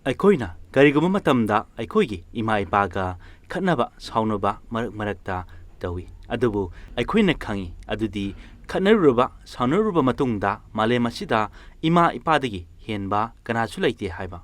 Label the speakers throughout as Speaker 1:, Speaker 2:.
Speaker 1: ꯑꯩꯈꯣꯏꯅ ꯀꯔꯤꯒꯨꯝꯕ ꯃꯇꯝꯗ ꯑꯩꯈꯣꯏꯒꯤ ꯏꯃꯥ ꯏꯄꯥꯒ ꯈꯠꯅꯕ ꯁꯥꯎꯅꯕ ꯃꯔꯛꯇ ꯇꯧꯏ, ꯑꯗꯨꯕꯨ ꯑꯩꯈꯣꯏꯅ ꯈꯪꯏ ꯑꯗꯨꯗꯤ ꯈꯠꯅꯔꯨꯔꯕ ꯁꯥꯎꯅꯔꯨꯔꯕ ꯃꯇꯨꯡꯗ ꯃꯥꯂꯦꯝ ꯑꯁꯤꯗ ꯏꯃꯥ ꯏꯄꯥꯗꯒꯤ ꯍꯦꯟꯕ ꯀꯅꯥꯁꯨ ꯂꯩꯇꯦ ꯍꯥꯏꯕ꯫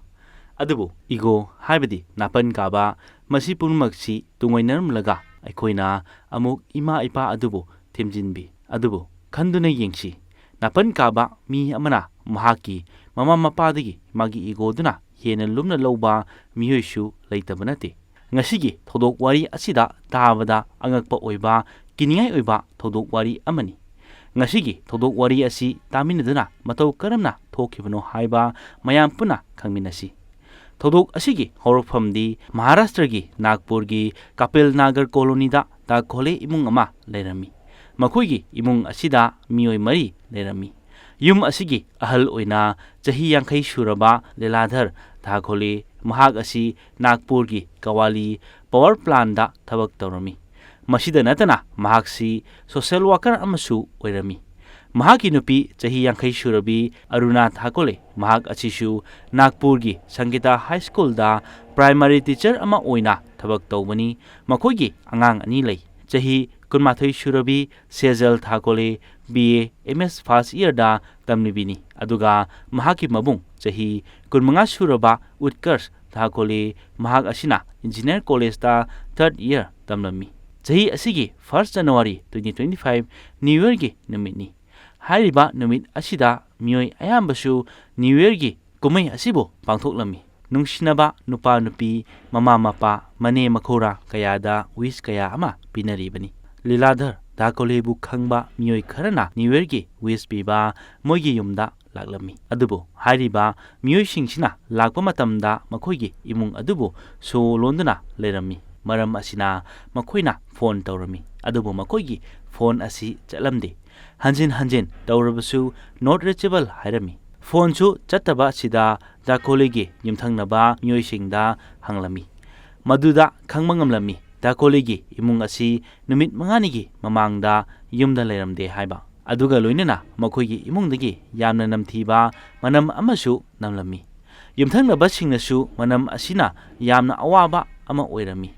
Speaker 1: ꯑꯗꯨꯕꯨ ꯏꯒꯣ ꯍꯥꯏꯕꯗꯤ ꯅꯥꯄꯟ ꯀꯥꯕ, ꯃꯁꯤ ꯄꯨꯝꯅꯃꯛꯁꯤ ꯇꯨꯡꯑꯣꯏꯅꯔꯝꯂꯒ ꯑꯩꯈꯣꯏꯅ ꯑꯃꯨꯛ ꯏꯃꯥ ꯏꯄꯥ ꯑꯗꯨꯕꯨ ꯊꯦꯝꯖꯤꯟꯕꯤ꯫ ꯑꯗꯨꯕꯨ ꯈꯟꯗꯨꯅ ꯌꯦꯡꯁꯤ, ꯅꯥꯄꯟ ꯀꯥꯕ ꯃꯤ ꯑꯃꯅ ꯃꯍꯥꯛꯀꯤ ꯃꯃꯥ ꯃꯄꯥꯗꯒꯤ ꯃꯥꯒꯤ ꯏꯒꯣꯗꯨꯅ ꯍꯦꯟꯅ ꯂꯨꯝꯅ ꯂꯧꯕ ꯃꯤꯑꯣꯏꯁꯨ ꯂꯩꯇꯕ ꯅꯠꯇꯦ꯫ ꯉꯁꯤꯒꯤ ꯊꯧꯗꯣꯛ ꯋꯥꯔꯤ ꯑꯁꯤꯗ ꯇꯥꯕꯗ ꯑꯉꯛꯄ ꯑꯣꯏꯕ, ꯀꯤꯅꯤꯡꯉꯥꯏ ꯑꯣꯏꯕ ꯊꯧꯗꯣꯛ ꯋꯥꯔꯤ ꯑꯃꯅꯤ꯫ ꯉꯁꯤꯒꯤ ꯊꯧꯗꯣꯛ ꯋꯥꯔꯤ ꯑꯁꯤ ꯇꯥꯃꯤꯟꯅꯗꯨꯅ ꯃꯇꯧ ꯀꯔꯝꯅ ꯊꯣꯛꯈꯤꯕꯅꯣ ꯍꯥꯏꯕ ꯃꯌꯥꯝ ꯄꯨꯟꯅ ꯈꯪꯃꯤꯟꯅꯁꯤ꯫ ꯊꯧꯗꯣꯛ ꯑꯁꯤꯒꯤ ꯍꯧꯔꯛꯐꯝꯗꯤ ꯃꯍꯥꯔꯥꯁꯇ꯭ꯔꯒꯤ ꯅꯥꯒꯄꯨꯔꯒꯤ ꯀꯥꯄꯤꯜ ꯅꯥꯒꯔ ꯀꯣꯂꯣꯅꯤꯗ ꯗꯥ ꯈꯣꯂꯦ ꯏꯃꯨꯡ ꯑꯃ ꯂꯩꯔꯝꯃꯤ꯫ ꯃꯈꯣꯏꯒꯤ ꯏꯃꯨꯡ ꯑꯁꯤꯗ ꯃꯤꯑꯣꯏ 4 ꯂꯩꯔꯝꯃꯤ꯫ ꯌꯨꯝ ꯑꯁꯤꯒꯤ ꯑꯍꯜ ꯑꯣꯏꯅ ꯆꯍꯤ 50 ꯁꯨꯔꯕ ꯂꯤꯂꯥꯙꯔ ꯗꯥ ꯈꯣꯂꯦ, ꯃꯍꯥꯛ ꯑꯁꯤ ꯅꯥꯒꯄꯨꯔꯒꯤ ꯀꯋꯥꯂꯤ ꯄꯥꯋꯔ ꯄ꯭ꯂꯥꯟꯗ ꯊꯕꯛ ꯇꯧꯔꯝꯃꯤ꯫ ꯃꯁꯤꯗ ꯅꯠꯇꯅ ꯃꯍꯥꯛꯁꯤ ꯁꯣꯁꯤꯌꯦꯜ ꯋꯥꯔꯀꯔ ꯑꯃꯁꯨ ꯑꯣꯏꯔꯝꯃꯤ꯫ ꯃꯍꯥꯛꯀꯤ ꯅꯨꯄꯤ ꯆꯍꯤ 50 ꯁꯨꯔꯕꯤ ꯑꯔꯨꯅꯥ ꯊꯥꯀꯣꯂꯦ, ꯃꯍꯥꯛ ꯑꯁꯤꯁꯨ ꯅꯥꯒꯄꯨꯔꯒꯤ ꯁꯪꯒꯤꯇꯥ ꯍꯥꯏ ꯁ꯭ꯀꯨꯜꯗ ꯄ꯭ꯔꯥꯏꯃꯥꯔꯤ ꯇꯤꯆꯔ ꯑꯃ ꯑꯣꯏꯅ ꯊꯕꯛ ꯇꯧꯕꯅꯤ꯫ ꯃꯈꯣꯏꯒꯤ ꯑꯉꯥꯡ 2 ꯂꯩ꯫ ꯆꯍꯤ 12 ꯁꯨꯔꯕꯤ ꯁꯦꯖꯜ ꯊꯥꯀꯣꯂꯦ BA MS ꯐꯥꯔꯁꯠ ꯏꯌꯔꯗ ꯇꯝꯂꯤꯕꯤꯅꯤ, ꯑꯗꯨꯒ ꯃꯍꯥꯛꯀꯤ ꯃꯕꯨꯡ ꯆꯍꯤ 15 ꯁꯨꯔꯕ ꯎꯠꯀꯔꯁ ꯊꯥꯀꯣꯂꯦ, ꯃꯍꯥꯛ ꯑꯁꯤꯅ ꯏꯟꯖꯤꯅꯤꯌꯔ ꯀꯣꯂꯦꯖꯇ 3rd ꯏꯌꯔ ꯇꯝꯂꯝꯃꯤ꯫ ꯆꯍꯤ ꯑꯁꯤꯒꯤ 1 ꯖꯅꯋꯥꯔꯤ 2025 ꯅ꯭ꯌꯨ ꯏꯌꯔꯒꯤ ꯅꯨꯃꯤꯠꯅꯤ꯫ ꯍꯥꯏꯔꯤꯕ ꯅꯨꯃꯤꯠ ꯑꯁꯤꯗ ꯃꯤꯑꯣꯏ ꯑꯌꯥꯝꯕꯁꯨ ꯅ꯭ꯌꯨ ꯏꯌꯔꯒꯤ ꯀꯨꯝꯍꯩ ꯑꯁꯤꯕꯨ ꯄꯥꯡꯊꯣꯛꯂꯝꯃꯤ꯫ ꯅꯨꯡꯁꯤꯅꯕ ꯅꯨꯄꯥ ꯅꯨꯄꯤ, ꯃꯃꯥ ꯃꯄꯥ, ꯃꯅꯦ ꯃꯈꯧꯔꯥ ꯀꯌꯥꯗ ꯋꯤꯁ ꯀꯌꯥ ꯑꯃ ꯄꯤꯅꯔꯤꯕꯅꯤ꯫ ꯂꯤꯂꯥꯙꯔ ꯗꯥ ꯈꯣꯂꯦꯕꯨ ꯈꯪꯕ ꯃꯤꯑꯣꯏ ꯈꯔꯅ ꯅ꯭ꯌꯨ ꯏꯌꯔꯒꯤ ꯋꯤꯁ ꯄꯤꯕ ꯃꯣꯏꯒꯤ ꯌꯨꯝꯗ ꯂꯥꯛꯂꯝꯃꯤ꯫ ꯑꯗꯨꯕꯨ ꯍꯥꯏꯔꯤꯕ ꯃꯤꯑꯣꯏꯁꯤꯡꯁꯤꯅ ꯂꯥꯛꯄ ꯃꯇꯝꯗ ꯃꯈꯣꯏꯒꯤ ꯏꯃꯨꯡ ꯑꯗꯨꯕꯨ ꯁꯣ ꯂꯣꯟꯗꯨꯅ ꯂꯩꯔꯝꯃꯤ꯫ ꯃꯔꯝ ꯑꯁꯤꯅ ꯃꯈꯣꯏꯅ ꯐꯣꯟ ꯇꯧꯔꯝꯃꯤ, ꯑꯗꯨꯕꯨ ꯃꯈꯣꯏꯒꯤ ꯐꯣꯟ ꯑꯁꯤ ꯆꯠꯂꯝꯗꯦ꯫ ꯍꯟꯖꯤꯟ ꯍꯟꯖꯤꯟ ꯇꯧꯔꯕꯁꯨ ꯅꯣꯠ ꯔꯤꯆꯦꯕꯜ ꯍꯥꯏꯔꯝꯃꯤ꯫ ꯐꯣꯟꯁꯨ ꯆꯠꯇꯕ ꯑꯁꯤꯗ ꯗꯥ ꯈꯣꯂꯦꯒꯤ ꯌꯨꯝꯊꯪꯅꯕ ꯃꯤꯑꯣꯏꯁꯤꯡꯗ ꯍꯪꯂꯝꯃꯤ, ꯃꯗꯨꯗ ꯈꯪꯕ ꯉꯝꯂꯝꯃꯤ ꯗꯥ ꯈꯣꯂꯦꯒꯤ ꯏꯃꯨꯡ ꯑꯁꯤ ꯅꯨꯃꯤꯠ 5ꯅꯤꯒꯤ ꯃꯃꯥꯡꯗ ꯌꯨꯝꯗ ꯂꯩꯔꯝꯗꯦ ꯍꯥꯏꯕ, ꯑꯗꯨꯒ ꯂꯣꯏꯅꯅ ꯃꯈꯣꯏꯒꯤ ꯏꯃꯨꯡꯗꯒꯤ ꯌꯥꯝꯅ ꯅꯝꯊꯤꯕ ꯃꯅꯝ ꯑꯃꯁꯨ ꯅꯝꯂꯝꯃꯤ꯫ ꯌꯨꯝꯊꯪꯅꯕꯁꯤꯡꯅꯁꯨ ꯃꯅꯝ ꯑꯁꯤꯅ ꯌꯥꯝꯅ ꯑꯋꯥꯕ ꯑꯃ ꯑꯣꯏꯔꯝꯃꯤ꯫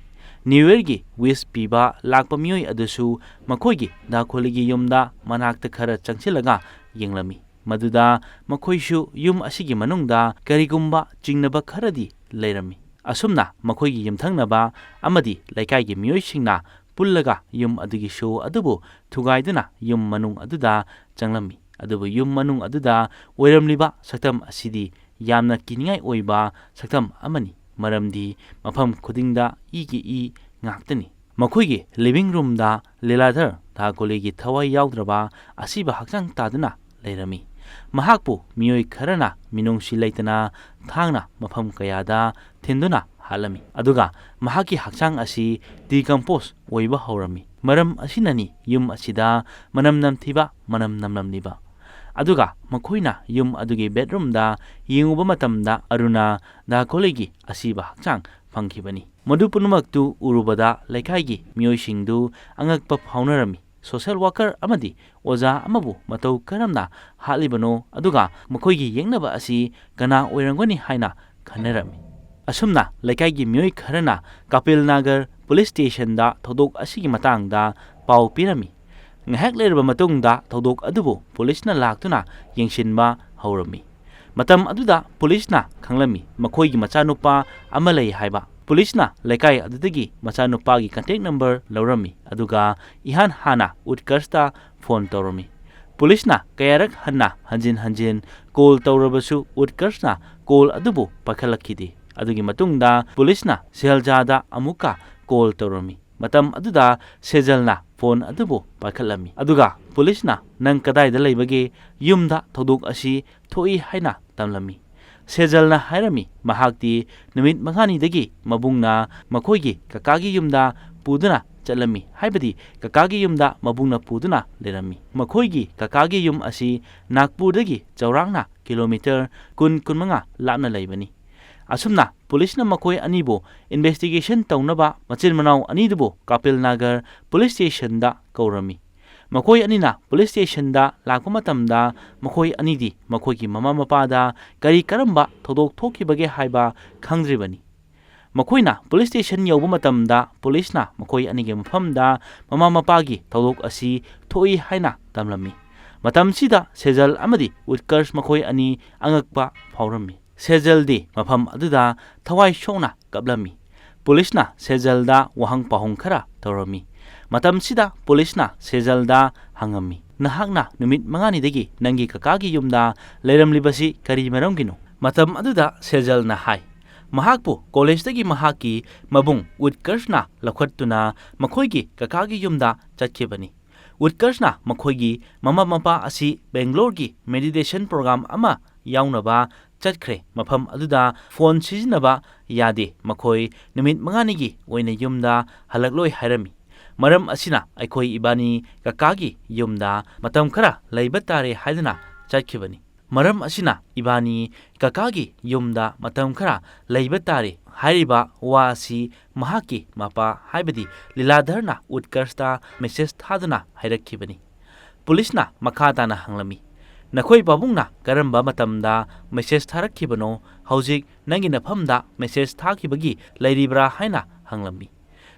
Speaker 1: ꯅ꯭ꯌꯨ ꯏꯌꯔꯒꯤ ꯋꯤꯁ ꯄꯤꯕ ꯂꯥꯛꯄ ꯃꯤꯑꯣꯏ ꯑꯗꯨꯁꯨ ꯃꯈꯣꯏꯒꯤ ꯗꯥ ꯈꯣꯂꯦꯒꯤ ꯌꯨꯝꯗ ꯃꯅꯥꯛꯇ ꯈꯔ ꯆꯪꯁꯤꯜꯂꯒ ꯌꯦꯡꯂꯝꯃꯤ, ꯃꯗꯨꯗ ꯃꯈꯣꯏꯁꯨ ꯌꯨꯝ ꯑꯁꯤꯒꯤ ꯃꯅꯨꯡꯗ ꯀꯔꯤꯒꯨꯝꯕ ꯆꯤꯡꯅꯕ ꯈꯔꯗꯤ ꯂꯩꯔꯝꯃꯤ꯫ ꯑꯁꯨꯝꯅ ꯃꯈꯣꯏꯒꯤ ꯌꯨꯝꯊꯪꯅꯕ ꯑꯃꯗꯤ ꯂꯩꯀꯥꯏꯒꯤ ꯃꯤꯑꯣꯏꯁꯤꯡꯅ ꯄꯨꯜꯂꯒ ꯌꯨꯝ ꯑꯗꯨꯒꯤ ꯁꯣ ꯑꯗꯨꯕు ꯊꯨꯒꯥꯏꯗꯨꯅ ꯌꯨꯝ ꯃꯅꯨꯡ ꯑꯗꯨꯗ ꯆꯪꯂꯝꯃꯤ꯫ ꯑꯗꯨꯕꯨ ꯌꯨꯝ ꯃꯅꯨꯡ ꯑꯗꯨꯗ ꯑꯣꯏꯔꯝꯂꯤꯕ ꯁꯛꯇꯝ ꯑꯁꯤꯗꯤ ꯌꯥꯝꯅ ꯀꯤꯅꯤꯡꯉꯥꯏ ꯑꯣꯏꯕ ꯁꯛꯇꯝ ꯑꯃꯅꯤ, ꯃꯔꯝꯗꯤ ꯃꯐꯝ ꯈꯨꯗꯤꯡꯗ ꯏꯒꯤ ꯏ ꯉꯥꯛꯇꯅꯤ꯫ ꯃꯈꯣꯏꯒꯤ ꯂꯤꯚꯤꯡ ꯔꯨꯝꯗ ꯂꯤꯂꯥꯙꯔ ꯗꯥ ꯈꯣꯂꯦꯒꯤ ꯊꯋꯥꯏ ꯌꯥꯎꯗ꯭ꯔꯕ ꯑꯁꯤꯕ ꯍꯛꯆꯥꯡ ꯇꯥꯗꯨꯅ ꯂꯩꯔꯝꯃꯤ꯫ ꯃꯍꯥꯛꯄꯨ ꯃꯤꯑꯣꯏ ꯈꯔꯅ ꯃꯤꯅꯨꯡꯁꯤ ꯂꯩꯇꯅ ꯊꯥꯡꯅ ꯃꯐꯝ ꯀꯌꯥꯗ ꯊꯤꯟꯗꯨꯅ ꯍꯥꯠꯂꯝꯃꯤ, ꯑꯗꯨꯒ ꯃꯍꯥꯛꯀꯤ ꯍꯛꯆꯥꯡ ꯑꯁꯤ ꯗꯤꯀꯝꯄꯣꯖ ꯑꯣꯏꯕ ꯍꯧꯔꯝꯃꯤ꯫ ꯃꯔꯝ ꯑꯁꯤꯅꯅꯤ ꯌꯨꯝ ꯑꯁꯤꯗ ꯃꯅꯝ ꯅꯝꯊꯤꯕ ꯃꯅꯝ ꯅꯝꯂꯝꯂꯤꯕ꯫ ꯑꯗꯨꯒ ꯃꯈꯣꯏꯅ ꯌꯨꯝ ꯑꯗꯨꯒꯤ ꯕꯦꯗꯔꯨꯝꯗ ꯌꯦꯡꯉꯨꯕ ꯃꯇꯝꯗ ꯑꯔꯨꯅꯥ ꯗꯥ ꯈꯣꯂꯦꯒꯤ ꯑꯁꯤꯕ ꯍꯛꯆꯥꯡ ꯐꯪꯈꯤꯕꯅꯤ꯫ ꯃꯗꯨ ꯄꯨꯝꯅꯃꯛꯇꯨ ꯎꯔꯨꯕꯗ ꯂꯩꯀꯥꯏꯒꯤ ꯃꯤꯑꯣꯏꯁꯤꯡꯗꯨ ꯑꯉꯛꯄ ꯐꯥꯎꯅꯔꯝꯃꯤ꯫ ꯁꯣꯁꯤꯌꯦꯜ ꯋꯥꯔꯀꯔ ꯑꯃꯗꯤ ꯑꯣꯖꯥ ꯑꯃꯕꯨ ꯃꯇꯧ ꯀꯔꯝꯅ ꯍꯥꯠꯂꯤꯕꯅꯣ, ꯑꯗꯨꯒ ꯃꯈꯣꯏꯒꯤ ꯌꯦꯛꯅꯕ ꯑꯁꯤ ꯀꯅꯥ ꯑꯣꯏꯔꯝꯒꯅꯤ ꯍꯥꯏꯅ ꯈꯟꯅꯔꯝꯃꯤ꯫ ꯑꯁꯨꯝꯅ ꯂꯩꯀꯥꯏꯒꯤ ꯃꯤꯑꯣꯏ ꯈꯔꯅ ꯀꯥꯄꯤꯜ ꯅꯥꯒꯔ ꯄꯨꯂꯤꯁ ꯁ꯭ꯇꯦꯁꯟꯗ ꯊꯧꯗꯣꯛ ꯑꯁꯤꯒꯤ ꯃꯇꯥꯡꯗ ꯄꯥꯎ ꯄꯤꯔꯝꯃꯤ꯫ ꯉꯥꯏꯍꯥꯛ ꯂꯩꯔꯕ ꯃꯇꯨꯡꯗ ꯊꯧꯗꯣꯛ ꯑꯗꯨꯕꯨ ꯄꯨꯂꯤꯁꯅ ꯂꯥꯛꯇꯨꯅ ꯌꯦꯡꯁꯤꯟꯕ ꯍꯧꯔꯝꯃꯤ꯫ ꯃꯇꯝ ꯑꯗꯨꯗ ꯄꯨꯂꯤꯁꯅ ꯈꯪꯂꯝꯃꯤ ꯃꯈꯣꯏꯒꯤ ꯃꯆꯥꯅꯨꯄꯥ ꯑꯃ ꯂꯩ ꯍꯥꯏꯕ꯫ ꯄꯨꯂꯤꯁꯅ ꯂꯩꯀꯥꯏ ꯑꯗꯨꯗꯒꯤ ꯃꯆꯥꯅꯨꯄꯥꯒꯤ ꯀꯟꯇꯦꯛ ꯅꯝꯕꯔ ꯂꯧꯔꯝꯃꯤ, ꯑꯗꯨꯒ ꯏꯍꯥꯟ ꯍꯥꯟꯅ ꯎꯠꯀꯔꯁꯇ ꯐꯣꯟ ꯇꯧꯔꯝꯃꯤ꯫ ꯄꯨꯂꯤꯁꯅ ꯀꯌꯥꯔꯛ ꯍꯟꯅ ꯍꯟꯖꯤꯟ ꯍꯟꯖꯤꯟ ꯀꯣꯜ ꯇꯧꯔꯕꯁꯨ ꯎꯠꯀꯔꯁꯅ ꯀꯣꯜ ꯑꯗꯨꯕꯨ ꯄꯥꯏꯈꯠꯂꯛꯈꯤꯗꯦ꯫ ꯑꯗꯨꯒꯤ ꯃꯇꯨꯡꯗ ꯄꯨꯂꯤꯁꯅ ꯁꯦꯜꯖꯥꯗ ꯑꯃꯨꯛꯀ ꯀꯣꯜ ꯇꯧꯔꯝꯃꯤ꯫ ꯃꯇꯝ ꯑꯗꯨꯗ ꯁꯦꯖꯜꯅ ꯐꯣꯟ ꯑꯗꯨꯕꯨ ꯄꯥꯏꯈꯠꯂꯝꯃꯤ, ꯑꯗꯨꯒ ꯄꯨꯂꯤꯁꯅ ꯅꯪ ꯀꯗꯥꯏꯗ ꯂꯩꯕꯒꯦ, ꯌꯨꯝꯗ ꯊꯧꯗꯣꯛ ꯑꯁꯤ ꯊꯣꯛꯏ ꯍꯥꯏꯅ ꯇꯝꯂꯝꯃꯤ꯫ ꯁꯦꯖꯜꯅ ꯍꯥꯏꯔꯝꯃꯤ ꯃꯍꯥꯛꯇꯤ ꯅꯨꯃꯤꯠ 5ꯅꯤꯗꯒꯤ ꯃꯕꯨꯡꯅ ꯃꯈꯣꯏꯒꯤ ꯀꯀꯥꯒꯤ ꯌꯨꯝꯗ ꯄꯨꯗꯨꯅ ꯆꯠꯂꯝꯃꯤ, ꯍꯥꯏꯕꯗꯤ ꯀꯀꯥꯒꯤ ꯌꯨꯝꯗ ꯃꯕꯨꯡꯅ ꯄꯨꯗꯨꯅ ꯂꯩꯔꯝꯃꯤ꯫ ꯃꯈꯣꯏꯒꯤ ꯀꯀꯥꯒꯤ ꯌꯨꯝ ꯑꯁꯤ ꯅꯥꯒꯄꯨꯔꯗꯒꯤ ꯆꯥꯎꯔꯥꯛꯅ ꯀꯤꯂꯣꯃꯤꯇꯔ 20-25 ꯂꯥꯞꯅ ꯂꯩꯕꯅꯤ꯫ ꯑꯁꯨꯝꯅ ꯄꯨꯂꯤꯁꯅ ꯃꯈꯣꯏ ꯑꯅꯤꯕꯨ ꯏꯟꯚꯦꯁꯇꯤꯒꯦꯁꯟ ꯇꯧꯅꯕ ꯃꯆꯤꯟ ꯃꯅꯥꯎ ꯑꯅꯤꯗꯨꯕꯨ ꯀꯥꯄꯤꯜ ꯅꯥꯒꯔ ꯄꯨꯂꯤꯁ ꯁ꯭ꯇꯦꯁꯟꯗ ꯀꯧꯔꯝꯃꯤ꯫ ꯃꯈꯣꯏ ꯑꯅꯤꯅ ꯄꯨꯂꯤꯁ ꯁ꯭ꯇꯦꯁꯟꯗ ꯂꯥꯛꯄ ꯃꯇꯝꯗ ꯃꯈꯣꯏ ꯑꯅꯤꯗꯤ ꯃꯈꯣꯏꯒꯤ ꯃꯃꯥ ꯃꯄꯥꯗ ꯀꯔꯝꯕ ꯊꯧꯗꯣꯛ ꯊꯣꯛꯈꯤꯕꯒꯦ ꯍꯥꯏꯕ ꯈꯪꯗ꯭ꯔꯤꯕꯅꯤ꯫ ꯃꯈꯣꯏꯅ ꯄꯨꯂꯤꯁ ꯁ꯭ꯇꯦꯁꯟ ꯌꯧꯕ ꯃꯇꯝꯗ ꯄꯨꯂꯤꯁꯅ ꯃꯈꯣꯏ ꯑꯅꯤꯒꯤ ꯃꯐꯝꯗ ꯃꯃꯥ ꯃꯄꯥꯒꯤ ꯊꯧꯗꯣꯛ ꯑꯁꯤ ꯊꯣꯛꯏ ꯍꯥꯏꯅ ꯇꯝꯂꯝꯃꯤ꯫ ꯃꯇꯝꯁꯤꯗ ꯁꯦꯖꯜ ꯑꯃꯗꯤ ꯎꯠꯀꯔꯁ ꯃꯈꯣꯏ ꯑꯅꯤ ꯑꯉꯛꯄ ꯐꯥꯎꯔꯝꯃꯤ꯫ ꯁꯦꯖꯜꯗꯤ ꯃꯐꯝ ꯑꯗꯨꯗ ꯊꯋꯥꯏ ꯁꯣꯛꯅ ꯀꯞꯂꯝꯃꯤ꯫ ꯄꯨꯂꯤꯁꯅ ꯁꯦꯖꯜꯗ ꯋꯥꯍꯪ ꯄꯥꯎꯍꯪ ꯈꯔ ꯇꯧꯔꯝꯃꯤ꯫ ꯃꯇꯝꯁꯤꯗ ꯄꯨꯂꯤꯁꯅ ꯁꯦꯖꯜꯗ ꯍꯪꯉꯝꯃꯤ, ꯅꯍꯥꯛꯅ ꯅꯨꯃꯤꯠ 5ꯅꯤꯗꯒꯤ ꯅꯪꯒꯤ ꯀꯀꯥꯒꯤ ꯌꯨꯝꯗ ꯂꯩꯔꯝꯂꯤꯕꯁꯤ ꯀꯔꯤ ꯃꯔꯝꯒꯤꯅꯣ? ꯃꯇꯝ ꯑꯗꯨꯗ ꯁꯦꯖꯜꯅ ꯍꯥꯏ, ꯃꯍꯥꯛꯄꯨ ꯀꯣꯂꯦꯖꯇꯒꯤ ꯃꯍꯥꯛꯀꯤ ꯃꯕꯨꯡ ꯎꯠꯀꯔꯁꯅ ꯂꯧꯈꯠꯇꯨꯅ ꯃꯈꯣꯏꯒꯤ ꯀꯀꯥꯒꯤ ꯌꯨꯝꯗ ꯆꯠꯈꯤꯕꯅꯤ꯫ ꯎꯠꯀꯔꯁꯅ ꯃꯈꯣꯏꯒꯤ ꯃꯃꯥ ꯃꯄꯥ ꯑꯁꯤ ꯕꯦꯡꯒ꯭ꯂꯣꯔꯒꯤ ꯃꯦꯗꯤꯇꯦꯁꯟ ꯄ꯭ꯔꯣꯒ꯭ꯔꯥꯝ ꯑꯃ ꯌꯥꯎꯅꯕ ꯆꯠꯈ꯭ꯔꯦ꯫ ꯃꯐꯝ ꯑꯗꯨꯗ ꯐꯣꯟ ꯁꯤꯖꯤꯟꯅꯕ ꯌꯥꯗꯦ꯫ ꯃꯈꯣꯏ ꯅꯨꯃꯤꯠ 5ꯅꯤꯒꯤ ꯑꯣꯏꯅ ꯌꯨꯝꯗ ꯍꯜꯂꯛꯂꯣꯏ ꯍꯥꯏꯔꯝꯃꯤ꯫ ꯃꯔꯝ ꯑꯁꯤꯅ ꯑꯩꯈꯣꯏ ꯏꯕꯥꯅꯤ ꯀꯀꯥꯒꯤ ꯌꯨꯝꯗ ꯃꯇꯝ ꯈꯔ ꯂꯩꯕ ꯇꯥꯔꯦ ꯍꯥꯏꯗꯨꯅ ꯆꯠꯈꯤꯕꯅꯤ꯫ ꯃꯔꯝ ꯑꯁꯤꯅ ꯏꯕꯥꯅꯤ ꯀꯀꯥꯒꯤ ꯌꯨꯝꯗ ꯃꯇꯝ ꯈꯔ ꯂꯩꯕ ꯇꯥꯔꯦ ꯍꯥꯏꯔꯤꯕ ꯋꯥ ꯑꯁꯤ ꯃꯍꯥꯛꯀꯤ ꯃꯄꯥ ꯍꯥꯏꯕꯗꯤ ꯂꯤꯂꯥꯙꯔꯅ ꯎꯠꯀꯔꯁꯇ ꯃꯦꯁꯦꯖ ꯊꯥꯗꯨꯅ ꯍꯥꯏꯔꯛꯈꯤꯕꯅꯤ꯫ ꯄꯨꯂꯤꯁꯅ ꯃꯈꯥ ꯇꯥꯅ ꯍꯪꯂꯝꯃꯤ, ꯅꯈꯣꯏ ꯄꯥꯕꯨꯡꯅ ꯀꯔꯝꯕ ꯃꯇꯝꯗ ꯃꯦꯁꯦꯖ ꯊꯥꯔꯛꯈꯤꯕꯅꯣ? ꯍꯧꯖꯤꯛ ꯅꯪꯒꯤ ꯅꯐꯝꯗ ꯃꯦꯁꯦꯖ ꯊꯥꯈꯤꯕꯒꯤ ꯂꯩꯔꯤꯕ꯭ꯔꯥ ꯍꯥꯏꯅ ꯍꯪꯂꯝꯃꯤ꯫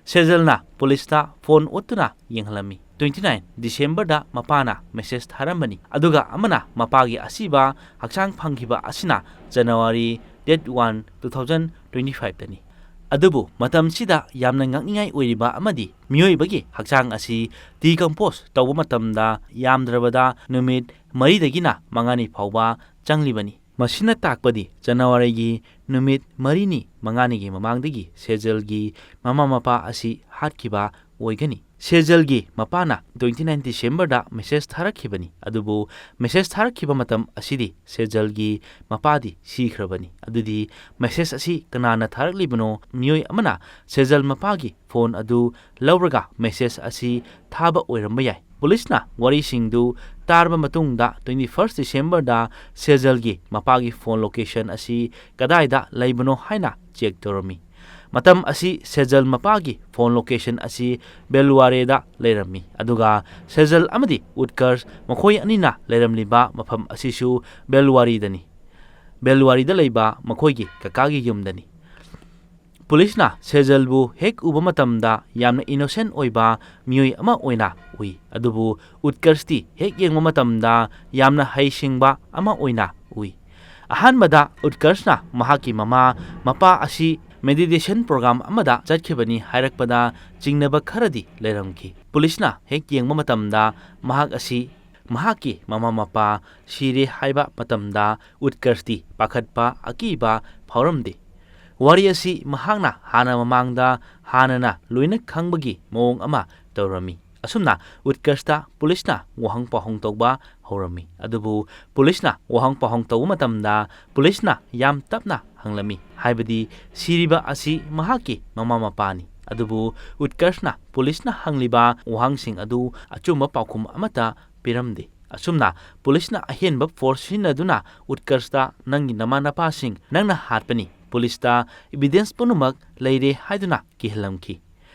Speaker 1: ꯁꯦꯖꯜꯅ ꯄꯨꯂꯤꯁꯇ ꯐꯣꯟ ꯎꯠꯇꯨꯅ ꯌꯦꯡꯍꯜꯂꯝꯃꯤ꯫ 29 ꯗꯤꯁꯦꯝꯕꯔꯗ ꯃꯄꯥꯅ ꯃꯦꯁꯦꯖ ꯊꯥꯔꯝꯕꯅꯤ, ꯑꯗꯨꯒ ꯑꯃꯅ ꯃꯄꯥꯒꯤ ꯑꯁꯤꯕ ꯍꯛꯆꯥꯡ ꯐꯪꯈꯤꯕ ꯑꯁꯤꯅ ꯖꯅꯋꯥꯔꯤ 1, 2025ꯗꯅꯤ꯫ ꯑꯗꯨꯕꯨ ꯃꯇꯝꯁꯤꯗ ꯌꯥꯝꯅ ꯉꯛꯅꯤꯡꯉꯥꯏ ꯑꯣꯏꯔꯤꯕ ꯑꯃꯗꯤ ꯃꯤꯑꯣꯏꯕꯒꯤ ꯍꯛꯆꯥꯡ ꯑꯁꯤ ꯗꯤꯀꯝꯄꯣꯖ ꯇꯧꯕ ꯃꯇꯝꯗ ꯌꯥꯝꯗ꯭ꯔꯕꯗ ꯅꯨꯃꯤꯠ 4ꯗꯒꯤꯅ 5ꯅꯤ ꯐꯥꯎꯕ ꯆꯪꯂꯤꯕꯅꯤ꯫ ꯃꯁꯤꯅ ꯇꯥꯛꯄꯗꯤ ꯖꯅꯋꯥꯔꯤꯒꯤ ꯅꯨꯃꯤꯠ 4ꯅꯤ 5ꯅꯤꯒꯤ ꯃꯃꯥꯡꯗꯒꯤ ꯁꯦꯖꯜꯒꯤ ꯃꯃꯥ ꯃꯄꯥ ꯑꯁꯤ ꯍꯥꯠꯈꯤꯕ ꯑꯣꯏꯒꯅꯤ꯫ ꯁꯦꯖꯜꯒꯤ ꯃꯄꯥꯅ 29 ꯗꯤꯁꯦꯝꯕꯔꯗ ꯃꯦꯁꯦꯖ ꯊꯥꯔꯛꯈꯤꯕꯅꯤ, ꯑꯗꯨꯕꯨ ꯃꯦꯁꯦꯖ ꯊꯥꯔꯛꯈꯤꯕ ꯃꯇꯝ ꯑꯁꯤꯗꯤ ꯁꯦꯖꯜꯒꯤ ꯃꯄꯥꯗꯤ ꯁꯤꯈ꯭ꯔꯕꯅꯤ꯫ ꯑꯗꯨꯗꯤ ꯃꯦꯁꯦꯖ ꯑꯁꯤ ꯀꯅꯥꯅ ꯊꯥꯔꯛꯂꯤꯕꯅꯣ? ꯃꯤꯑꯣꯏ ꯑꯃꯅ ꯁꯦꯖꯜ ꯃꯄꯥꯒꯤ ꯐꯣꯟ ꯑꯗꯨ ꯂꯧꯔꯒ ꯃꯦꯁꯦꯖ ꯑꯁꯤ ꯊꯥꯕ ꯑꯣꯏꯔꯝꯕ ꯌꯥꯏ꯫ ꯄꯨꯂꯤꯁꯅ ꯋꯥꯔꯤꯁꯤꯡꯗꯨ ꯇꯥꯔꯕ ꯃꯇꯨꯡꯗ 21 ꯗꯤꯁꯦꯝꯕꯔꯗ ꯁꯦꯖꯜꯒꯤ ꯃꯄꯥꯒꯤ ꯐꯣꯟ ꯂꯣꯀꯦꯁꯟ ꯑꯁꯤ ꯀꯗꯥꯏꯗ ꯂꯩꯕꯅꯣ ꯍꯥꯏꯅ ꯆꯦꯛ ꯇꯧꯔꯝꯃꯤ꯫ ꯃꯇꯝ ꯑꯁꯤ ꯁꯦꯖꯜ ꯃꯄꯥꯒꯤ ꯐꯣꯟ ꯂꯣꯀꯦꯁꯟ ꯑꯁꯤ ꯕꯦꯜꯋꯥꯔꯦꯗ ꯂꯩꯔꯝꯃꯤ, ꯑꯗꯨꯒ ꯁꯦꯖꯜ ꯑꯃꯗꯤ ꯎꯠꯀꯔꯁ ꯃꯈꯣꯏ ꯑꯅꯤꯅ ꯂꯩꯔꯝꯂꯤꯕ ꯃꯐꯝ ꯑꯁꯤꯁꯨ ꯕꯦꯜꯋꯥꯔꯤꯗꯅꯤ, ꯕꯦꯜꯋꯥꯔꯤꯗ ꯂꯩꯕ ꯃꯈꯣꯏꯒꯤ ꯀꯀꯥꯒꯤ ꯌꯨꯝꯗꯅꯤ꯫ ꯄꯨꯂꯤꯁꯅ ꯁꯦꯖꯜꯕꯨ ꯍꯦꯛ ꯎꯕ ꯃꯇꯝꯗ ꯌꯥꯝꯅ ꯏꯅꯣꯁꯦꯟꯠ ꯑꯣꯏꯕ ꯃꯤꯑꯣꯏ ꯑꯃ ꯑꯣꯏꯅ ꯎꯏ, ꯑꯗꯨꯕꯨ ꯎꯠꯀꯔꯁꯇꯤ ꯍꯦꯛ ꯌꯦꯡꯕ ꯃꯇꯝꯗ ꯌꯥꯝꯅ ꯍꯩꯁꯤꯡꯕ ꯑꯃ ꯑꯣꯏꯅ ꯎꯏ꯫ ꯑꯍꯥꯟꯕꯗ ꯎꯠꯀꯔꯁꯅ ꯃꯍꯥꯛꯀꯤ ꯃꯃꯥ ꯃꯄꯥ ꯑꯁꯤ ꯃꯦꯗꯤꯇꯦꯁꯟ ꯄ꯭ꯔꯣꯒ꯭ꯔꯥꯝ ꯑꯃꯗ ꯆꯠꯈꯤꯕꯅꯤ ꯍꯥꯏꯔꯛꯄꯗ ꯆꯤꯡꯅꯕ ꯈꯔꯗꯤ ꯂꯩꯔꯝꯈꯤ꯫ ꯄꯨꯂꯤꯁꯅ ꯍꯦꯛ ꯌꯦꯡꯕ ꯃꯇꯝꯗ ꯃꯍꯥꯛ ꯑꯁꯤ ꯃꯍꯥꯛꯀꯤ ꯃꯃꯥ ꯃꯄꯥ ꯁꯤꯔꯦ ꯍꯥꯏꯕ ꯃꯇꯝꯗ ꯎꯠꯀꯔꯁꯇꯤ ꯄꯥꯈꯠꯄ, ꯑꯀꯤꯕ ꯐꯥꯎꯔꯝꯗꯦ꯫ ꯋꯥꯔꯤ ꯑꯁꯤ ꯃꯍꯥꯛꯅ ꯃꯃꯥꯡꯗ ꯍꯥꯟꯅꯅ ꯂꯣꯏꯅ ꯈꯪꯕꯒꯤ ꯃꯑꯣꯡ ꯑꯃ ꯇꯧꯔꯝꯃꯤ꯫ ꯑꯁꯨꯝꯅ ꯎꯠꯀꯔꯁꯇ ꯄꯨꯂꯤꯁꯅ ꯋꯥꯍꯪ ꯄꯥꯎꯍꯪ ꯇꯧꯕ ꯍꯧꯔꯝꯃꯤ, ꯑꯗꯨꯕꯨ ꯄꯨꯂꯤꯁꯅ ꯋꯥꯍꯪ ꯄꯥꯎꯍꯪ ꯇꯧꯕ ꯃꯇꯝꯗ ꯄꯨꯂꯤꯁꯅ ꯌꯥꯝ ꯇꯞꯅ ꯍꯪꯂꯝꯃꯤ, ꯍꯥꯏꯕꯗꯤ ꯁꯤꯔꯤꯕ ꯑꯁꯤ ꯃꯍꯥꯛꯀꯤ ꯃꯃꯥ ꯃꯄꯥꯅꯤ꯫ ꯑꯗꯨꯕꯨ ꯎꯠꯀꯔꯁꯅ ꯄꯨꯂꯤꯁꯅ ꯍꯪꯂꯤꯕ ꯋꯥꯍꯪꯁꯤꯡ ꯑꯗꯨ ꯑꯆꯨꯝꯕ ꯄꯥꯎꯈꯨꯝ ꯑꯃꯠꯇ ꯄꯤꯔꯝꯗꯦ꯫ ꯑꯁꯨꯝꯅ ꯄꯨꯂꯤꯁꯅ ꯑꯍꯦꯟꯕ ꯐꯣꯔꯁ ꯁꯤꯖꯤꯟꯅꯗꯨꯅ ꯎꯠꯀꯔꯁꯇ ꯅꯪꯒꯤ ꯅꯃꯥ ꯅꯄꯥꯁꯤꯡ ꯅꯪꯅ ꯍꯥꯠꯄꯅꯤ, ꯄꯨꯂꯤꯁꯇ ꯏꯕꯤꯗꯦꯟꯁ ꯄꯨꯝꯅꯃꯛ ꯂꯩꯔꯦ ꯍꯥꯏꯗꯨꯅ ꯀꯤꯍꯜꯂꯝꯈꯤ꯫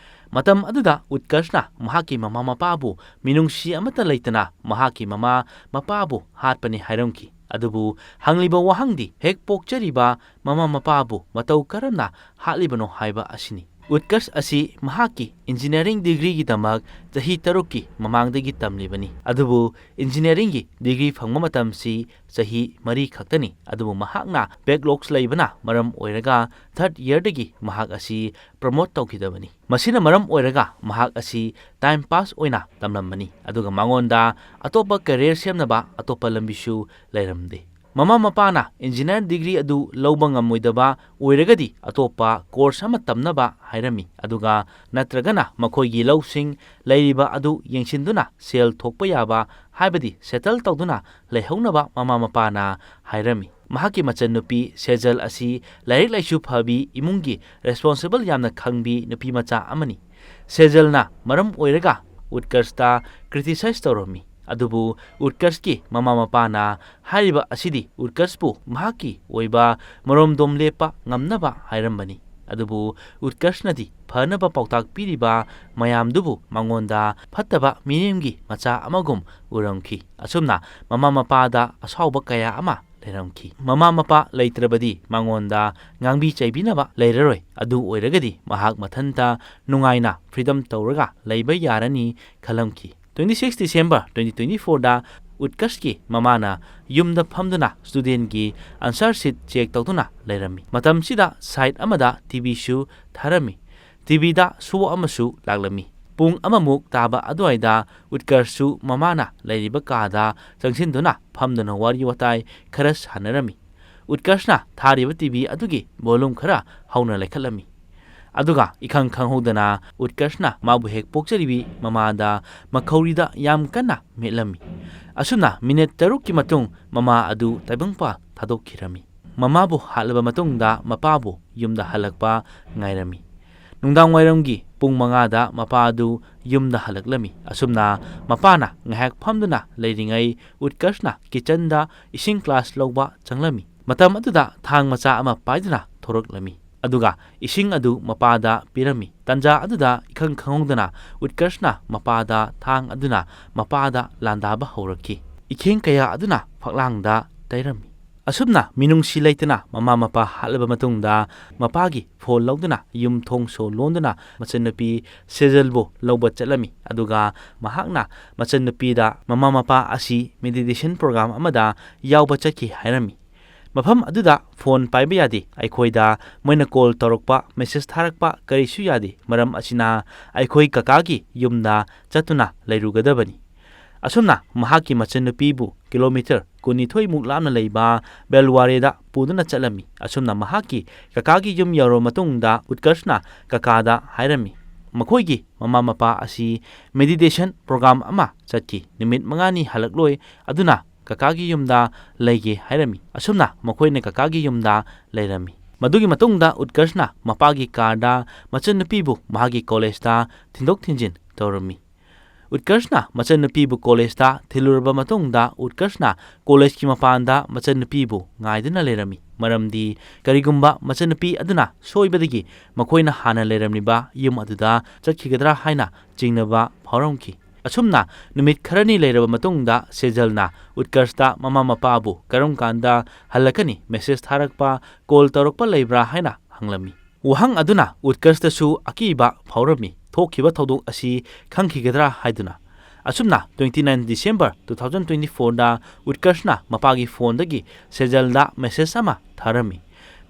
Speaker 1: ꯃꯇꯝ ꯑꯗꯨꯗ ꯎꯠꯀꯔꯁꯅ ꯃꯍꯥꯛꯀꯤ ꯃꯃꯥ ꯃꯄꯥꯕꯨ ꯃꯤꯅꯨꯡꯁꯤ ꯑꯃꯠꯇ ꯂꯩꯇꯅ ꯃꯍꯥꯛꯀꯤ ꯃꯃꯥ ꯃꯄꯥꯕꯨ ꯍꯥꯠꯄꯅꯤ ꯍꯥꯏꯔꯝꯈꯤ, ꯑꯗꯨꯕꯨ ꯍꯪꯂꯤꯕ ꯋꯥꯍꯪꯗꯤ ꯍꯦꯛ ꯄꯣꯛꯆꯔꯤꯕ ꯃꯃꯥ ꯃꯄꯥꯕꯨ ꯃꯇꯧ ꯀꯔꯝꯅ ꯍꯥꯠꯂꯤꯕꯅꯣ ꯍꯥꯏꯕ ꯑꯁꯤꯅꯤ꯫ ꯎꯠꯀꯔꯁ ꯑꯁꯤ ꯃꯍꯥꯛꯀꯤ ꯏꯟꯖꯤꯅꯤꯌꯔꯤꯡ ꯗꯤꯒ꯭ꯔꯤꯒꯤꯗꯃꯛ ꯆꯍꯤ 6ꯀꯤ ꯃꯃꯥꯡꯗꯒꯤ ꯇꯝꯂꯤꯕꯅꯤ, ꯑꯗꯨꯕꯨ ꯏꯟꯖꯤꯅꯤꯌꯔꯤꯡꯒꯤ ꯗꯤꯒ꯭ꯔꯤ ꯐꯪꯕ ꯃꯇꯝꯁꯤ ꯆꯍꯤ 4 ꯈꯛꯇꯅꯤ꯫ ꯑꯗꯨꯕꯨ ꯃꯍꯥꯛꯅ ꯕꯦꯛꯂꯣꯛꯁ ꯂꯩꯕꯅ ꯃꯔꯝ ꯑꯣꯏꯔꯒ 3rd ꯏꯌꯔꯗꯒꯤ ꯃꯍꯥꯛ ꯑꯁꯤ ꯄ꯭ꯔꯃꯣꯠ ꯇꯧꯈꯤꯗꯕꯅꯤ꯫ ꯃꯁꯤꯅ ꯃꯔꯝ ꯑꯣꯏꯔꯒ ꯃꯍꯥꯛ ꯑꯁꯤ ꯇꯥꯏꯝ ꯄꯥꯁ ꯑꯣꯏꯅ ꯇꯝꯂꯝꯕꯅꯤ, ꯑꯗꯨꯒ ꯃꯉꯣꯟꯗ ꯑꯇꯣꯞꯄ ꯀꯦꯔꯤꯌꯔ ꯁꯦꯝꯅꯕ ꯑꯇꯣꯞꯄ ꯂꯝꯕꯤꯁꯨ ꯂꯩꯔꯝꯗꯦ꯫ ꯃꯃꯥ ꯃꯄꯥꯅ ꯏꯟꯖꯤꯅꯤꯌꯔ ꯗꯤꯒ꯭ꯔꯤ ꯑꯗꯨ ꯂꯧꯕ ꯉꯝꯃꯣꯏꯗꯕ ꯑꯣꯏꯔꯒꯗꯤ ꯑꯇꯣꯞꯄ ꯀꯣꯔꯁ ꯑꯃ ꯇꯝꯅꯕ ꯍꯥꯏꯔꯝꯃꯤ, ꯑꯗꯨꯒ ꯅꯠꯇ꯭ꯔꯒꯅ ꯃꯈꯣꯏꯒꯤ ꯂꯧꯁꯤꯡ ꯂꯩꯔꯤꯕ ꯑꯗꯨ ꯌꯦꯡꯁꯤꯟꯗꯨꯅ ꯁꯦꯜ ꯊꯣꯛꯄ ꯌꯥꯕ, ꯍꯥꯏꯕꯗꯤ ꯁꯦꯇꯜ ꯇꯧꯗꯨꯅ ꯂꯩꯍꯧꯅꯕ ꯃꯃꯥ ꯃꯄꯥꯅ ꯍꯥꯏꯔꯝꯃꯤ꯫ ꯃꯍꯥꯛꯀꯤ ꯃꯆꯟꯅꯨꯄꯤ ꯁꯦꯖꯜ ꯑꯁꯤ ꯂꯥꯏꯔꯤꯛ ꯂꯥꯏꯁꯨ ꯐꯕꯤ, ꯏꯃꯨꯡꯒꯤ ꯔꯦꯁꯄꯣꯟꯁꯤꯕꯜ ꯌꯥꯝꯅ ꯈꯪꯕꯤ ꯅꯨꯄꯤꯃꯆꯥ ꯑꯃꯅꯤ꯫ ꯁꯦꯖꯜꯅ ꯃꯔꯝ ꯑꯣꯏꯔꯒ ꯎꯠꯀꯔꯁꯇ ꯀ꯭ꯔꯤꯇꯤꯁꯥꯏꯖ ꯇꯧꯔꯝꯃꯤ, ꯑꯗꯨꯕꯨ ꯎꯠꯀꯔꯁꯀꯤ ꯃꯃꯥ ꯃꯄꯥꯅ ꯍꯥꯏꯔꯤꯕ ꯑꯁꯤꯗꯤ ꯎꯠꯀꯔꯁꯄꯨ ꯃꯍꯥꯛꯀꯤ ꯑꯣꯏꯕ ꯃꯔꯣꯝꯗꯣꯝ ꯂꯦꯞꯄ ꯉꯝꯅꯕ ꯍꯥꯏꯔꯝꯕꯅꯤ꯫ ꯑꯗꯨꯕꯨ ꯎꯠꯀꯔꯁꯅꯗꯤ ꯐꯅꯕ ꯄꯥꯎꯇꯥꯛ ꯄꯤꯔꯤꯕ ꯃꯌꯥꯝꯗꯨꯕꯨ ꯃꯉꯣꯟꯗ ꯐꯠꯇꯕ ꯃꯤꯔꯦꯝꯒꯤ ꯃꯆꯥ ꯑꯃꯒꯨꯝ ꯎꯔꯝꯈꯤ꯫ ꯑꯁꯨꯝꯅ ꯃꯃꯥ ꯃꯄꯥꯗ ꯑꯁꯥꯎꯕ ꯀꯌꯥ ꯑꯃ ꯂꯩꯔꯝꯈꯤ꯫ ꯃꯃꯥ ꯃꯄꯥ ꯂꯩꯇ꯭ꯔꯕꯗꯤ ꯃꯉꯣꯟꯗ ꯉꯥꯡꯕꯤ ꯆꯩꯕꯤꯅꯕ ꯂꯩꯔꯔꯣꯏ꯫ ꯑꯗꯨ ꯑꯣꯏꯔꯒꯗꯤ ꯃꯍꯥꯛ ꯃꯊꯟꯇ ꯅꯨꯡꯉꯥꯏꯅ ꯐ꯭रीडꯝ ꯇꯧꯔꯒ ꯂꯩꯕ ꯌꯥꯔꯅꯤ ꯈꯜꯂꯝꯈꯤ꯫ 26 ꯗꯤꯁꯦꯝꯕꯔ 2024ꯗ ꯎꯠꯀꯔꯁꯀꯤ ꯃꯃꯥꯅ ꯌꯨꯝꯗ ꯐꯝꯗꯨꯅ ꯁ꯭ꯇꯨꯗꯦꯟꯠꯒꯤ ꯑꯟꯁꯔ ꯁꯤꯠ ꯆꯦꯛ ꯇꯧꯗꯨꯅ ꯂꯩꯔꯝꯃꯤ꯫ ꯃꯇꯝꯁꯤꯗ ꯁꯥꯏꯠ ꯑꯃꯗ ꯇꯤꯚꯤꯁꯨ ꯊꯥꯔꯝꯃꯤ꯫ ꯇꯤꯚꯤꯗ ꯁꯣ ꯑꯃꯁꯨ ꯂꯥꯛꯂꯝꯃꯤ꯫ ꯄꯨꯡ ꯑꯃꯃꯨꯛ ꯇꯥꯕ ꯑꯗꯨꯋꯥꯏꯗ ꯎꯠꯀꯔꯁꯁꯨ ꯃꯃꯥꯅ ꯂꯩꯔꯤꯕ ꯀꯥꯗ ꯆꯪꯁꯤꯟꯗꯨꯅ ꯐꯝꯗꯨꯅ ꯋꯥꯔꯤ ꯋꯥꯇꯥꯏ ꯈꯔ ꯁꯥꯟꯅꯔꯝꯃꯤ꯫ ꯎꯠꯀꯔꯁꯅ ꯊꯥꯔꯤꯕ ꯇꯤꯚꯤ ꯑꯗꯨꯒꯤ ꯚꯣꯂꯨꯝ ꯈꯔ ꯍꯧꯅ ꯂꯩꯈꯠꯂꯝꯃꯤ꯫ ꯑꯗꯨꯒ ꯏꯈꯪ ꯈꯪꯍꯧꯗꯅ ꯎꯠꯀꯔꯁꯅ ꯃꯥꯕꯨ ꯍꯦꯛ ꯄꯣꯛꯆꯔꯤꯕꯤ ꯃꯃꯥꯗ ꯃꯈꯧꯔꯤꯗ ꯌꯥꯝ ꯀꯟꯅ ꯃꯦꯠꯂꯝꯃꯤ꯫ ꯑꯁꯨꯝꯅ ꯃꯤꯅꯤꯠ 6ꯀꯤ ꯃꯇꯨꯡ ꯃꯃꯥ ꯑꯗꯨ ꯇꯥꯏꯕꯪꯄꯥꯜ ꯊꯥꯗꯣꯛꯈꯤꯔꯝꯃꯤ꯫ ꯃꯃꯥꯕꯨ ꯍꯥꯠꯂꯕ ꯃꯇꯨꯡꯗ ꯃꯄꯥꯕꯨ ꯌꯨꯝꯗ ꯍꯜꯂꯛꯄ ꯉꯥꯏꯔꯝꯃꯤ꯫ ꯅꯨꯡꯗꯥꯡꯋꯥꯏꯔꯝꯒꯤ ꯄꯨꯡ 5ꯗ ꯃꯄꯥ ꯑꯗꯨ ꯌꯨꯝꯗ ꯍꯜꯂꯛꯂꯝꯃꯤ꯫ ꯑꯁꯨꯝꯅ ꯃꯄꯥꯅ ꯉꯥꯏꯍꯥꯛ ꯐꯝꯗꯨꯅ ꯂꯩꯔꯤꯉꯩ ꯎꯠꯀꯔꯁꯅ ꯀꯤꯆꯟꯗ ꯏꯁꯤꯡ ꯒ꯭ꯂꯥꯁ ꯂꯧꯕ ꯆꯪꯂꯝꯃꯤ꯫ ꯃꯇꯝ ꯑꯗꯨꯗ ꯊꯥꯡ ꯃꯆꯥ ꯑꯃ ꯄꯥꯏꯗꯨꯅ ꯊꯣꯔꯛꯂꯝꯃꯤ ꯑꯗꯨꯒ ꯏꯁꯤꯡ ꯑꯗꯨ ꯃꯄꯥꯗ ꯄꯤꯔꯝꯃꯤ꯫ ꯇꯥꯟꯖꯥ ꯑꯗꯨꯗ ꯏꯈꯪ ꯈꯪꯍꯧꯗꯅ ꯎꯠꯀꯔꯁꯅ ꯃꯄꯥꯗ ꯊꯥꯡ ꯑꯗꯨꯅ ꯃꯄꯥꯗ ꯂꯥꯟꯗꯥꯕ ꯍꯧꯔꯛꯈꯤ꯫ ꯏꯈꯦꯡ ꯀꯌꯥ ꯑꯗꯨꯅ ꯐꯛꯂꯥꯡꯗ ꯇꯩꯔꯝꯃꯤ꯫ ꯑꯁꯨꯝꯅ ꯃꯤꯅꯨꯡꯁꯤ ꯂꯩꯇꯅ ꯃꯃꯥ ꯃꯄꯥ ꯍꯥꯠꯂꯕ ꯃꯇꯨꯡꯗ ꯃꯄꯥꯒꯤ ꯐꯣꯟ ꯂꯧꯗꯨꯅ ꯌꯨꯝ ꯊꯣꯡ ꯁꯣ ꯂꯣꯟꯗꯨꯅ ꯃꯆꯟꯅꯨꯄꯤ ꯁꯦꯖꯜꯕꯨ ꯂꯧꯕ ꯆꯠꯂꯝꯃꯤ꯫ ꯑꯗꯨꯒ ꯃꯍꯥꯛꯅ ꯃꯆꯟꯅꯨꯄꯤꯗ ꯃꯃꯥ ꯃꯄꯥ ꯑꯁꯤ ꯃꯦꯗꯤꯇꯦꯁꯟ ꯄ꯭ꯔꯣꯒ꯭ꯔꯥꯝ ꯑꯃꯗ ꯌꯥꯎꯕ ꯆꯠꯈꯤ ꯍꯥꯏꯔꯝꯃꯤ꯫ ꯃꯐꯝ ꯑꯗꯨꯗ ꯐꯣꯟ ꯄꯥꯏꯕ ꯌꯥꯗꯦ꯫ ꯑꯩꯈꯣꯏꯗ ꯃꯣꯏꯅ ꯀꯣꯜ ꯇꯧꯔꯛꯄ ꯃꯦꯁꯦꯖ ꯊꯥꯔꯛꯄ ꯀꯔꯤꯁꯨ ꯌꯥꯗꯦ꯫ ꯃꯔꯝ ꯑꯁꯤꯅ ꯑꯩꯈꯣꯏ ꯀꯀꯥꯒꯤ ꯌꯨꯝꯗ ꯆꯠꯇꯨꯅ ꯂꯩꯔꯨꯒꯗꯕꯅꯤ꯫ ꯑꯁꯨꯝꯅ ꯃꯍꯥꯛꯀꯤ ꯃꯆꯟꯅꯨꯄꯤꯕꯨ ꯀꯤꯂꯣꯃꯤꯇꯔ 22ꯃꯨꯛ ꯂꯥꯞꯅ ꯂꯩꯕ ꯕꯦꯜꯋꯥꯔꯦꯗ ꯄꯨꯗꯨꯅ ꯆꯠꯂꯝꯃꯤ꯫ ꯑꯁꯨꯝꯅ ꯃꯍꯥꯛꯀꯤ ꯀꯀꯥꯒꯤ ꯌꯨꯝ ꯌꯧꯔꯕ ꯃꯇꯨꯡꯗ ꯎꯠꯀꯔꯁꯅ ꯀꯀꯥꯗ ꯍꯥꯏꯔꯝꯃꯤ ꯃꯈꯣꯏꯒꯤ ꯃꯃꯥ ꯃꯄꯥ ꯑꯁꯤ ꯃꯦꯗꯤꯇꯦꯁꯟ ꯄ꯭ꯔꯣꯒ꯭ꯔꯥꯝ ꯑꯃ ꯆꯠꯈꯤ, ꯅꯨꯃꯤꯠ 5ꯅꯤ ꯍꯜꯂꯛꯂꯣꯏ, ꯑꯗꯨꯅ ꯀꯀꯥꯒꯤ ꯌꯨꯝꯗ ꯂꯩꯒꯦ ꯍꯥꯏꯔꯝꯃꯤ꯫ ꯑꯁꯨꯝꯅ ꯃꯈꯣꯏꯅ ꯀꯀꯥꯒꯤ ꯌꯨꯝꯗ ꯂꯩꯔꯝꯃꯤ꯫ ꯃꯗꯨꯒꯤ ꯃꯇꯨꯡꯗ ꯎꯠꯀꯔꯁꯅ ꯃꯄꯥꯒꯤ ꯀꯥꯔꯗ ꯃꯆꯟꯅꯨꯄꯤꯕꯨ ꯃꯍꯥꯛꯀꯤ ꯀꯣꯂꯦꯖꯇ ꯊꯤꯟꯗꯣꯛ ꯊꯤꯟꯖꯤꯟ ꯇꯧꯔꯝꯃꯤ꯫ ꯎꯠꯀꯔꯁꯅ ꯃꯆꯟꯅꯨꯄꯤꯕꯨ ꯀꯣꯂꯦꯖꯇ ꯊꯤꯜꯂꯨꯔꯕ ꯃꯇꯨꯡꯗ ꯎꯠꯀꯔꯁꯅ ꯀꯣꯂꯦꯖꯀꯤ ꯃꯄꯥꯟꯗ ꯃꯆꯟꯅꯨꯄꯤꯕꯨ ꯉꯥꯏꯗꯨꯅ ꯂꯩꯔꯝꯃꯤ꯫ ꯃꯔꯝꯗꯤ ꯀꯔꯤꯒꯨꯝꯕ ꯃꯆꯟꯅꯨꯄꯤ ꯑꯗꯨꯅ ꯁꯣꯏꯕꯗꯒꯤ ꯃꯈꯣꯏꯅ ꯍꯥꯟꯅ ꯂꯩꯔꯝꯂꯤꯕ ꯌꯨꯝ ꯑꯗꯨꯗ ꯆꯠꯈꯤꯒꯗ꯭ꯔꯥ ꯍꯥꯏꯅ ꯆꯤꯡꯅꯕ ꯐꯥꯎꯔꯝꯈꯤ꯫ ꯑꯁꯨꯝꯅ ꯅꯨꯃꯤꯠ ꯈꯔꯅꯤ ꯂꯩꯔꯕ ꯃꯇꯨꯡꯗ ꯁꯦꯖꯜꯅ ꯎꯠꯀꯔꯁꯇ ꯃꯃꯥ ꯃꯄꯥꯕꯨ ꯀꯔꯝ ꯀꯥꯟꯗ ꯍꯜꯂꯛꯀꯅꯤ, ꯃꯦꯁꯦꯖ ꯊꯥꯔꯛꯄ, ꯀꯣꯜ ꯇꯧꯔꯛꯄ ꯂꯩꯕ꯭ꯔꯥ ꯍꯥꯏꯅ ꯍꯪꯂꯝꯃꯤ꯫ ꯋꯥꯍꯪ ꯑꯗꯨꯅ ꯎꯠꯀꯔꯁꯇꯁꯨ ꯑꯀꯤꯕ ꯐꯥꯎꯔꯝꯃꯤ, ꯊꯣꯛꯈꯤꯕ ꯊꯧꯗꯣꯛ ꯑꯁꯤ ꯈꯪꯈꯤꯒꯗ꯭ꯔꯥ ꯍꯥꯏꯗꯨꯅ꯫ ꯑꯁꯨꯝꯅ 29 ꯗꯤꯁꯦꯝꯕꯔ 2024ꯗ ꯎꯠꯀꯔꯁꯅ ꯃꯄꯥꯒꯤ ꯐꯣꯟꯗꯒꯤ ꯁꯦꯖꯜꯗ ꯃꯦꯁꯦꯖ ꯑꯃ ꯊꯥꯔꯝꯃꯤ꯫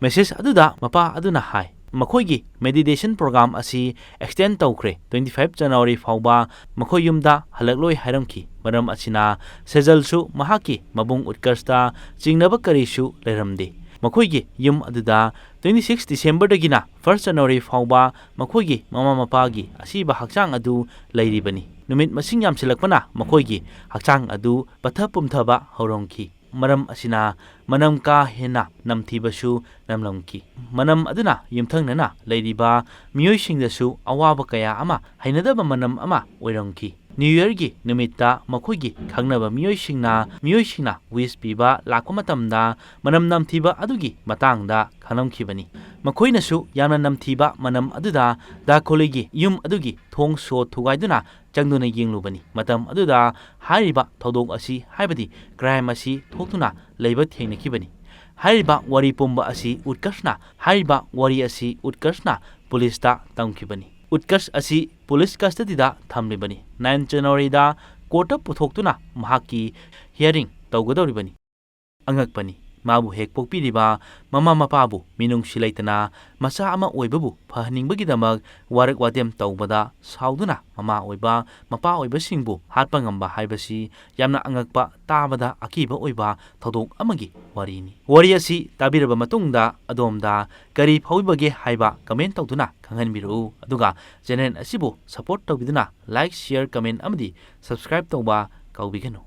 Speaker 1: ꯃꯦꯁꯦꯖ ꯑꯗꯨꯗ ꯃꯄꯥ ꯑꯗꯨꯅ ꯍꯥꯏ ꯃꯈꯣꯏꯒꯤ ꯃꯦꯗꯤꯇꯦꯁꯟ ꯄ꯭ꯔꯣꯒ꯭ꯔꯥꯝ ꯑꯁꯤ ꯑꯦꯛꯁꯇꯦꯟ ꯇꯧꯈ꯭ꯔꯦ, 25 ꯖꯅꯋꯥꯔꯤ ꯐꯥꯎꯕ ꯃꯈꯣꯏ ꯌꯨꯝꯗ ꯍꯜꯂꯛꯂꯣꯏ ꯍꯥꯏꯔꯝꯈꯤ꯫ ꯃꯔꯝ ꯑꯁꯤꯅ ꯁꯦꯖꯜꯁꯨ ꯃꯍꯥꯛꯀꯤ ꯃꯕꯨꯡ ꯎꯠꯀꯔꯁꯇ ꯆꯤꯡꯅꯕ ꯀꯔꯤꯁꯨ ꯂꯩꯔꯝꯗꯦ꯫ ꯃꯈꯣꯏꯒꯤ ꯌꯨꯝ ꯑꯗꯨꯗ 26 ꯗꯤꯁꯦꯝꯕꯔꯗꯒꯤꯅ 1 ꯖꯅꯋꯥꯔꯤ ꯐꯥꯎꯕ ꯃꯈꯣꯏꯒꯤ ꯃꯃꯥ ꯃꯄꯥꯒꯤ ꯑꯁꯤꯕ ꯍꯛꯆꯥꯡ ꯑꯗꯨ ꯂꯩꯔꯤꯕꯅꯤ꯫ ꯅꯨꯃꯤꯠ ꯃꯁꯤꯡ ꯌꯥꯝꯁꯤꯜꯂꯛꯄꯅ ꯃꯈꯣꯏꯒꯤ ꯍꯛꯆꯥꯡ ꯑꯗꯨ ꯄꯠꯊ ꯄꯨꯝꯊꯕ ꯍꯧꯔꯝꯈꯤ꯫ ꯃꯔꯝ ꯑꯁꯤꯅ ꯃꯅꯝ ꯀꯥ ꯍꯦꯟꯅ ꯅꯝꯊꯤꯕꯁꯨ ꯅꯝꯂꯝꯈꯤ꯫ ꯃꯅꯝ ꯑꯗꯨꯅ ꯌꯨꯝꯊꯪꯅꯅ ꯂꯩꯔꯤꯕ ꯃꯤꯑꯣꯏꯁꯤꯡꯗꯁꯨ ꯑꯋꯥꯕ ꯀꯌꯥ ꯑꯃ, ꯍꯩꯅꯗꯕ ꯃꯅꯝ ꯑꯃ ꯑꯣꯏꯔꯝꯈꯤ꯫ ꯅ꯭ꯌꯨ ꯌꯔꯒꯤ ꯅꯨꯃꯤꯠꯇ ꯃꯈꯣꯏꯒꯤ ꯈꯪꯅꯕ ꯃꯤꯑꯣꯏꯁꯤꯡꯅ ꯋꯤꯁ ꯄꯤꯕ ꯂꯥꯛꯄ ꯃꯇꯝꯗ ꯃꯅꯝ ꯅꯝꯊꯤꯕ ꯑꯗꯨꯒꯤ ꯃꯇꯥꯡꯗ ꯈꯪꯂꯝꯈꯤꯕꯅꯤ꯫ ꯃꯈꯣꯏꯅꯁꯨ ꯌꯥꯝꯅ ꯅꯝꯊꯤꯕ ꯃꯅꯝ ꯑꯗꯨꯗ ꯗ ꯀꯣꯂꯤꯒꯤ ꯌꯨꯝ ꯑꯗꯨꯒꯤ ꯊꯣꯡ ꯁꯣ ꯊꯨꯒꯥꯏꯗꯨꯅ ꯆꯪꯗꯨꯅ ꯌꯦꯡꯂꯨꯕꯅꯤ꯫ ꯃꯇꯝ ꯑꯗꯨꯗ ꯍꯥꯏꯔꯤꯕ ꯊꯧꯗꯣꯛ ꯑꯁꯤ, ꯍꯥꯏꯕꯗꯤ ꯀ꯭ꯔꯥꯏꯝ ꯑꯁꯤ ꯊꯣꯛꯇꯨꯅ ꯂꯩꯕ ꯊꯦꯡꯅꯈꯤꯕꯅꯤ꯫ ꯍꯥꯏꯔꯤꯕ ꯋꯥꯔꯤ ꯄꯨꯝꯕ ꯑꯁꯤ ꯎꯠꯀꯔꯁꯅ ꯄꯨꯂꯤꯁꯇ ꯇꯝꯈꯤꯕꯅꯤ꯫ ꯎꯠꯀꯔꯁ ꯑꯁꯤ ꯄꯨꯂꯤꯁ ꯀꯁꯇꯗꯤꯗ ꯊꯝꯂꯤꯕꯅꯤ꯫ 9 ꯖꯅꯋꯥꯔꯤꯗ ꯀꯣꯔꯠꯇ ꯄꯨꯊꯣꯛꯇꯨꯅ ꯃꯍꯥꯛꯀꯤ ꯍꯤꯌꯔꯤꯡ ꯇꯧꯒꯗꯧꯔꯤꯕꯅꯤ꯫ ꯑꯉꯛꯄꯅꯤ, ꯃꯥꯕꯨ ꯍꯦꯛ ꯄꯣꯛꯄꯤꯔꯤꯕ ꯃꯃꯥ ꯃꯄꯥꯕꯨ ꯃꯤꯅꯨꯡꯁꯤ ꯂꯩꯇꯅ ꯃꯆꯥ ꯑꯃ ꯑꯣꯏꯕꯕꯨ ꯐꯍꯟꯅꯤꯡꯕꯒꯤꯗꯃꯛ ꯋꯥꯔꯛ ꯋꯥꯇꯦꯝ ꯇꯧꯕꯗ ꯁꯥꯎꯗꯨꯅ ꯃꯃꯥ ꯑꯣꯏꯕ, ꯃꯄꯥ ꯑꯣꯏꯕꯁꯤꯡꯕꯨ ꯍꯥꯠꯄ ꯉꯝꯕ ꯍꯥꯏꯕꯁꯤ ꯌꯥꯝꯅ ꯑꯉꯛꯄ, ꯇꯥꯕꯗ ꯑꯀꯤꯕ ꯑꯣꯏꯕ ꯊꯧꯗꯣꯛ ꯑꯃꯒꯤ ꯋꯥꯔꯤꯅꯤ꯫ ꯋꯥꯔꯤ ꯑꯁꯤ ꯇꯥꯕꯤꯔꯕ ꯃꯇꯨꯡꯗ ꯑꯗꯣꯝꯗ ꯀꯔꯤ ꯐꯥꯎꯕꯤꯕꯒꯦ ꯍꯥꯏꯕ ꯀꯃꯦꯟ ꯇꯧꯗꯨꯅ ꯈꯪꯍꯟꯕꯤꯔꯛꯎ꯫ ꯑꯗꯨꯒ ꯆꯦꯅꯦꯜ ꯑꯁꯤꯕꯨ ꯁꯄꯣꯔꯠ ꯇꯧꯕꯤꯗꯨꯅ ꯂꯥꯏꯛ, ꯁꯤꯌꯔ, ꯀꯃꯦꯟ ꯑꯃꯗꯤ ꯁꯕꯁꯀ꯭ꯔꯥꯏꯕ ꯇꯧꯕ ꯀꯥꯎꯕꯤꯒꯅꯨ꯫